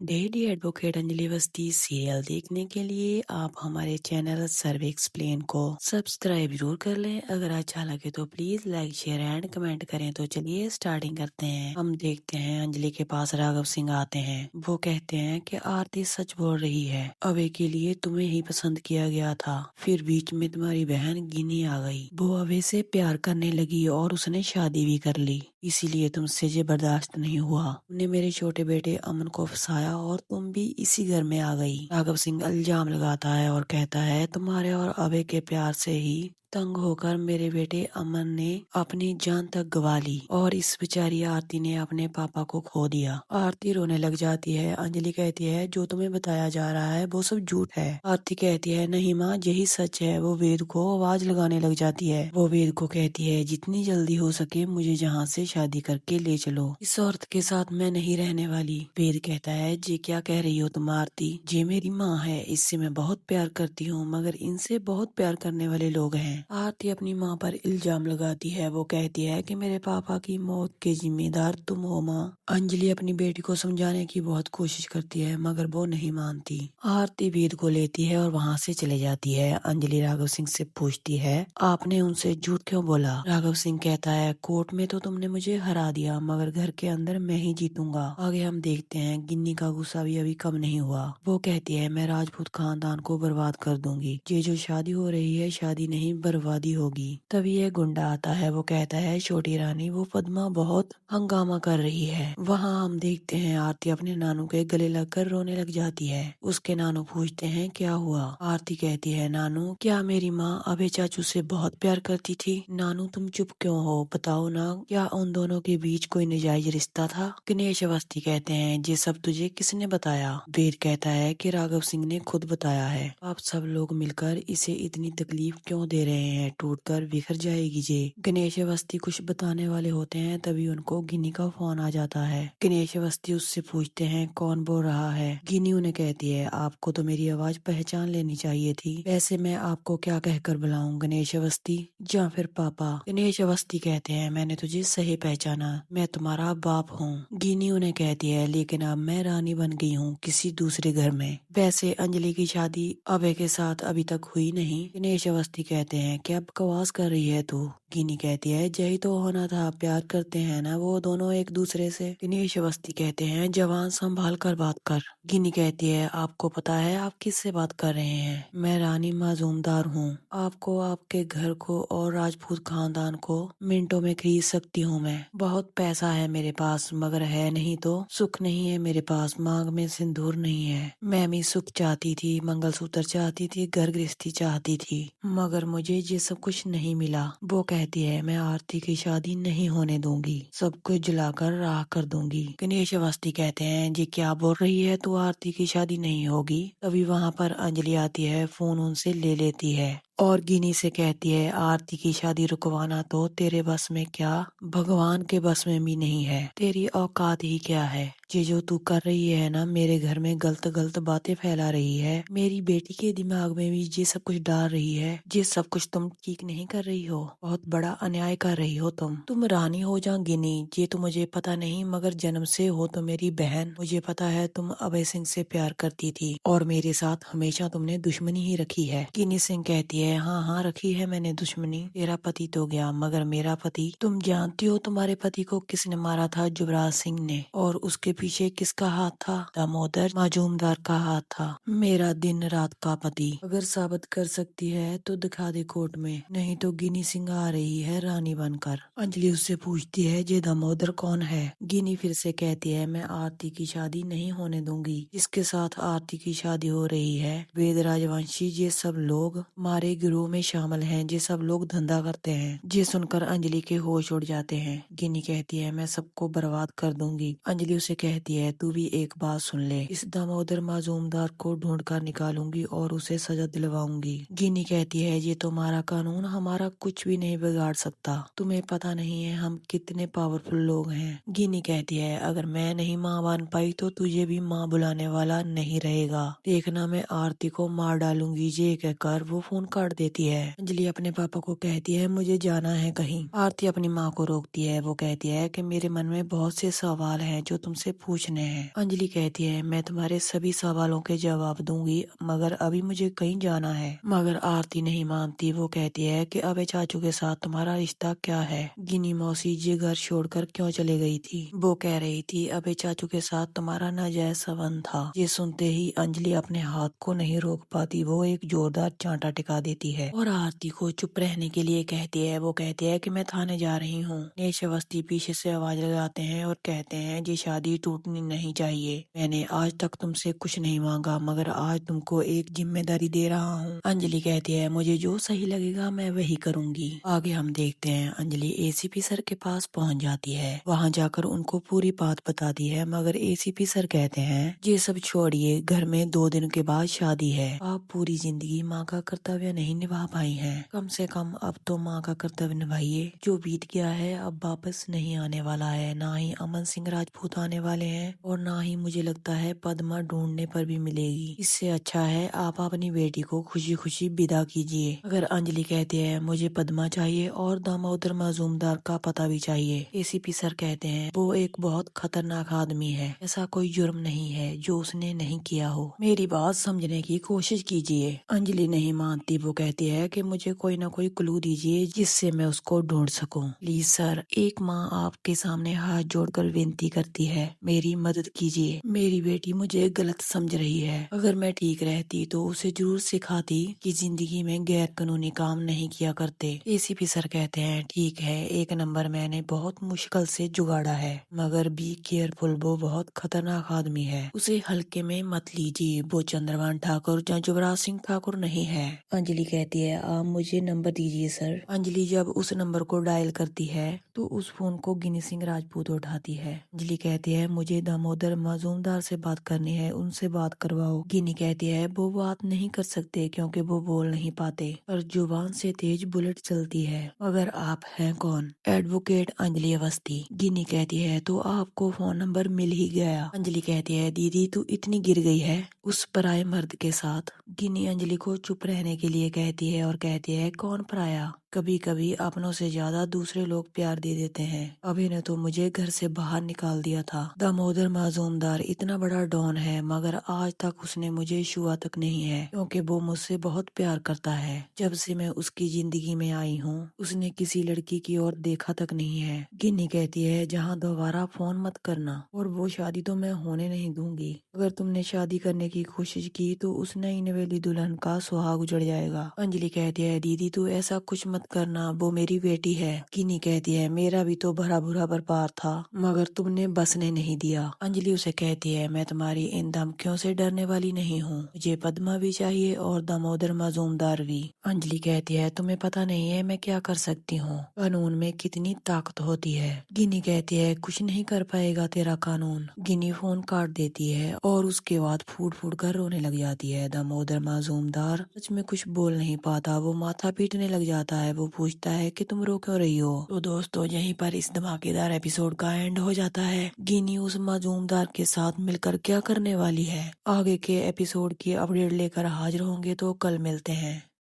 Daily advocate Anjali Awasthi serial देखने के लिए आप हमारे चैनल सर्वे एक्सप्लेन को सब्सक्राइब जरूर कर लें। अगर अच्छा लगे तो please like share and comment करें। तो चलिए स्टार्टिंग करते हैं। हम देखते हैं अंजलि के पास राघव सिंह आते हैं। वो कहते हैं कि आरती सच बोल रही है, अभय के लिए तुम्हें ही पसंद किया गया था, फिर बीच में तुम्हारी बहन गिनी आ गई। वो अभय से प्यार करने लगी और उसने शादी भी कर ली, इसीलिए तुमसे ये बर्दाश्त नहीं हुआ। तुमने मेरे छोटे बेटे अमन को फंसाया और तुम भी इसी घर में आ गई। राघव सिंह इल्जाम लगाता है और कहता है तुम्हारे और अभय के प्यार से ही तंग होकर मेरे बेटे अमन ने अपनी जान तक गवा ली और इस बेचारी आरती ने अपने पापा को खो दिया। आरती रोने लग जाती है। अंजलि कहती है जो तुम्हें बताया जा रहा है वो सब झूठ है। आरती कहती है नहीं माँ, यही सच है। वो वेद को आवाज लगाने लग जाती है। वो वेद को कहती है जितनी जल्दी हो सके मुझे जहाँ से शादी करके ले चलो, इस औरत के साथ मैं नहीं रहने वाली। वेद कहता है जी क्या कह रही हो तुम आरती, ये मेरी माँ है, इससे मैं बहुत प्यार करती हूँ, मगर इनसे बहुत प्यार करने वाले लोग हैं। आरती अपनी माँ पर इल्जाम लगाती है। वो कहती है कि मेरे पापा की मौत के जिम्मेदार तुम हो माँ। अंजलि अपनी बेटी को समझाने की बहुत कोशिश करती है मगर वो नहीं मानती। आरती वेद को लेती है और वहाँ से चले जाती है। अंजलि राघव सिंह से पूछती है आपने उनसे झूठ क्यों बोला। राघव सिंह कहता है कोर्ट में तो तुमने मुझे हरा दिया मगर घर के अंदर मैं ही जीतूंगा। आगे हम देखते हैं गिन्नी का गुस्सा भी अभी कम नहीं हुआ। वो कहती है मैं राजपूत खानदान को बर्बाद कर दूंगी। ये जो शादी हो रही है शादी नहीं बर्बादी होगी। तभी यह गुंडा आता है। वो कहता है छोटी रानी वो पद्मा बहुत हंगामा कर रही है। वहाँ हम देखते हैं आरती अपने नानू के गले लगकर रोने लग जाती है। उसके नानू पूछते हैं क्या हुआ। आरती कहती है नानू क्या मेरी माँ अभय चाचू से बहुत प्यार करती थी। नानू तुम चुप क्यों हो, बताओ ना, क्या उन दोनों के बीच कोई नाजायज रिश्ता था। गणेश अवस्थी कहते हैं ये सब तुझे किसने बताया। वेद कहता है कि राघव सिंह ने खुद बताया है। आप सब लोग मिलकर इसे इतनी तकलीफ क्यों दे रहे हैं, टूटकर बिखर जाएगी ये। गणेश अवस्थी कुछ बताने वाले होते हैं तभी उनको गिनी का फोन आ जाता है। गणेश अवस्थी उससे पूछते हैं कौन बोल रहा है। गिनी उन्हें कहती है आपको तो मेरी आवाज पहचान लेनी चाहिए थी, वैसे मैं आपको क्या कहकर बुलाऊं, गणेश अवस्थी या फिर पापा। गणेश अवस्थी कहते हैं मैंने तुझे सही पहचाना, मैं तुम्हारा बाप हूँ। गिनी उन्हें कहती है लेकिन अब मैं रानी बन गई हूँ किसी दूसरे घर में। वैसे अंजलि की शादी अभय के साथ अभी तक हुई नहीं। गणेश अवस्थी कहते हैं क्या बकवास कर रही है तू। गिनी कहती है यही तो होना था, प्यार करते हैं ना वो दोनों एक दूसरे से। गणेश अवस्थी कहते हैं जवान संभाल कर बात कर। गिनी कहती है आपको पता है आप किससे बात कर रहे हैं, मैं रानी माजूमदार हूँ। आपको, आपके घर को और राजपूत खानदान को मिनटों में खरीद सकती हूँ मैं। बहुत पैसा है मेरे पास मगर है नहीं तो सुख नहीं है मेरे पास, मांग में सिंदूर नहीं है। मैं भी सुख चाहती थी, मंगलसूत्र चाहती थी, घर गृहस्थी चाहती थी, मगर मुझे ये सब कुछ नहीं मिला। वो कहती है मैं आरती की शादी नहीं होने दूंगी, सब कुछ जलाकर राख कर दूंगी। गणेश अवस्थी कहते हैं जी क्या बोल रही है तू, आरती की शादी नहीं होगी। तभी वहाँ पर अंजलि आती है, फोन उनसे ले लेती है और गिनी से कहती है आरती की शादी रुकवाना तो तेरे बस में क्या, भगवान के बस में भी नहीं है। तेरी औकात ही क्या है। ये जो तू कर रही है ना, मेरे घर में गलत गलत बातें फैला रही है, मेरी बेटी के दिमाग में भी ये सब कुछ डाल रही है। ये सब कुछ तुम ठीक नहीं कर रही हो, बहुत बड़ा अन्याय कर रही हो तुम रानी हो जा गिनी, ये तो मुझे पता नहीं मगर जन्म से हो तो मेरी बहन। मुझे पता है तुम अभय सिंह से प्यार करती थी और मेरे साथ हमेशा तुमने दुश्मनी ही रखी है। गिनी सिंह कहती है हाँ हाँ रखी है मैंने दुश्मनी, तेरा पति तो गया मगर मेरा पति, तुम जानती हो तुम्हारे पति को किसने मारा था, युवराज सिंह ने, और उसके पीछे किसका हाथ था, दामोदर माजूमदार का हाथ था, मेरा दिन रात का पति। अगर साबित कर सकती है तो दिखा दे कोर्ट में, नहीं तो गिनी सिंह आ रही है रानी बनकर। अंजलि उससे पूछती है ये दामोदर कौन है। गिनी फिर से कहती है मैं आरती की शादी नहीं होने दूंगी, जिसके साथ आरती की शादी हो रही है वेद राजवंशी, ये सब लोग हमारे गिरोह में शामिल हैं, ये सब लोग धंधा करते हैं। ये सुनकर अंजलि के होश उड़ जाते हैं। गिनी कहती है मैं सबको बर्बाद कर दूंगी। अंजलि उसे कहती है तू भी एक बात सुन ले, इस दामोदर माजूमदार को ढूंढ कर निकालूंगी और उसे सजा दिलवाऊंगी। गिनी कहती है ये तुम्हारा कानून हमारा कुछ भी नहीं बिगाड़ सकता, तुम्हें पता नहीं है हम कितने पावरफुल लोग हैं। गिनी कहती है अगर मैं नहीं माँ बन पाई तो तुझे भी माँ बुलाने वाला नहीं रहेगा, देखना मैं आरती को मार डालूंगी। ये कहकर वो फोन काट काट देती है। अंजलि अपने पापा को कहती है मुझे जाना है कहीं। आरती अपनी माँ को रोकती है। वो कहती है कि मेरे मन में बहुत से सवाल हैं जो तुमसे पूछने हैं। अंजलि कहती है मैं तुम्हारे सभी सवालों के जवाब दूंगी, मगर अभी मुझे कहीं जाना है। मगर आरती नहीं मानती। वो कहती है कि अबे चाचू के साथ तुम्हारा रिश्ता क्या है? गिनी मौसी ये घर छोड़कर क्यों चले गई थी? वो कह रही थी अबे चाचू के साथ तुम्हारा नाजायज संबंध था। ये सुनते ही अंजलि अपने हाथ को नहीं रोक पाती। वो एक जोरदार चांटा टिका देती है और आरती को चुप रहने के लिए कहती है। वो कहती है कि मैं थाने जा रही हूँ। नेश अवस्थी पीछे से आवाज लगाते हैं और कहते हैं ये शादी टूटनी नहीं चाहिए। मैंने आज तक तुमसे कुछ नहीं मांगा, मगर आज तुमको एक जिम्मेदारी दे रहा हूँ। अंजलि कहती है मुझे जो सही लगेगा मैं वही करूँगी। आगे हम देखते हैं अंजलि एसीपी सर के पास पहुँच जाती है। वहाँ जाकर उनको पूरी बात बताती है, मगर एसीपी सर कहते हैं ये सब छोड़िए, घर में 2 दिन के बाद शादी है। आप पूरी जिंदगी माँ का कर्तव्य नहीं निभा पाई हैं। कम से कम अब तो माँ का कर्तव्य निभाइए। जो बीत गया है अब वापस नहीं आने वाला है। ना ही अमन सिंह राजपूत आने वाले हैं और ना ही मुझे लगता है पद्मा ढूंढने पर भी मिलेगी। इससे अच्छा है आप अपनी बेटी को खुशी खुशी विदा कीजिए। अगर अंजलि कहती है मुझे पद्मा चाहिए और दामोदर मजूमदार का पता भी चाहिए। एसीपी सर कहते हैं वो एक बहुत खतरनाक आदमी है। ऐसा कोई जुर्म नहीं है जो उसने नहीं किया हो। मेरी बात समझने की कोशिश कीजिए। अंजलि नहीं मानती। वो कहती है कि मुझे कोई ना कोई क्लू दीजिए जिससे मैं उसको ढूंढ सकूं। प्लीज सर, एक माँ आपके सामने हाथ जोड़कर विनती करती है, मेरी मदद कीजिए। मेरी बेटी मुझे गलत समझ रही है। अगर मैं ठीक रहती तो उसे जरूर सिखाती कि जिंदगी में गैर कानूनी काम नहीं किया करते। एसीपी सर कहते हैं ठीक है, एक नंबर मैंने बहुत मुश्किल से जुगाड़ा है, मगर बी केयरफुल, वो बहुत खतरनाक आदमी है। उसे हल्के में मत लीजिए। वो चंद्रभान ठाकुर या युवराज सिंह ठाकुर नहीं है। अंजलि कहती है आप मुझे नंबर दीजिए सर। अंजलि जब उस नंबर को डायल करती है तो उस फोन को गिनी सिंह राजपूत उठाती है। अंजलि कहती है मुझे दामोदर मजूमदार से बात करनी है, उनसे बात करवाओ। गिनी कहती है वो बात नहीं कर सकते क्योंकि वो बोल नहीं पाते, पर जुबान से तेज बुलेट चलती है। मगर आप हैं कौन? एडवोकेट अंजलि अवस्थी। गिनी कहती है तो आपको फोन नंबर मिल ही गया। अंजलि कहती है दीदी तू इतनी गिर गई है उस पराये मर्द के साथ। गिनी अंजलि को चुप रहने के लिए कहती है और कहती है कौन पराया? कभी कभी अपनों से ज्यादा दूसरे लोग प्यार दे देते हैं। अभी ने तो मुझे घर से बाहर निकाल दिया था। दामोदर माजूमदार इतना बड़ा डॉन है, मगर आज तक उसने मुझे छुआ तक नहीं है, क्योंकि वो मुझसे बहुत प्यार करता है। जब से मैं उसकी जिंदगी में आई हूँ उसने किसी लड़की की ओर देखा तक नहीं है। गिन्नी कहती है जहाँ दोबारा फोन मत करना, और वो शादी तो मैं होने नहीं दूंगी। अगर तुमने शादी करने की कोशिश की तो उस नई नवेली दुल्हन का सुहाग उजड़ जाएगा। अंजलि कहती है दीदी तू ऐसा कुछ मत करना, वो मेरी बेटी है। गिन्नी कहती है मेरा भी तो भरा बुरा बर्बाद था, मगर तुमने बसने नहीं दिया। अंजलि उसे कहती है मैं तुम्हारी इन धमकियों से डरने वाली नहीं हूँ। मुझे पद्मा भी चाहिए और दामोदर मजूमदार भी। अंजलि कहती है तुम्हें पता नहीं है मैं क्या कर सकती हूँ, कानून में कितनी ताकत होती है। गिन्नी कहती है कुछ नहीं कर पाएगा तेरा कानून। गिन्नी फोन काट देती है और उसके बाद फूट फूट कर रोने लग जाती है। दामोदर माजूमदार सच में कुछ बोल नहीं पाता। वो माथा पीटने लग जाता है। वो पूछता है कि तुम रो क्यों रही हो? तो दोस्तों यहीं पर इस धमाकेदार एपिसोड का एंड हो जाता है। गिन्नी उस माजूमदार के साथ मिलकर क्या करने वाली है, आगे के एपिसोड की अपडेट लेकर हाजिर होंगे। तो कल मिलते हैं।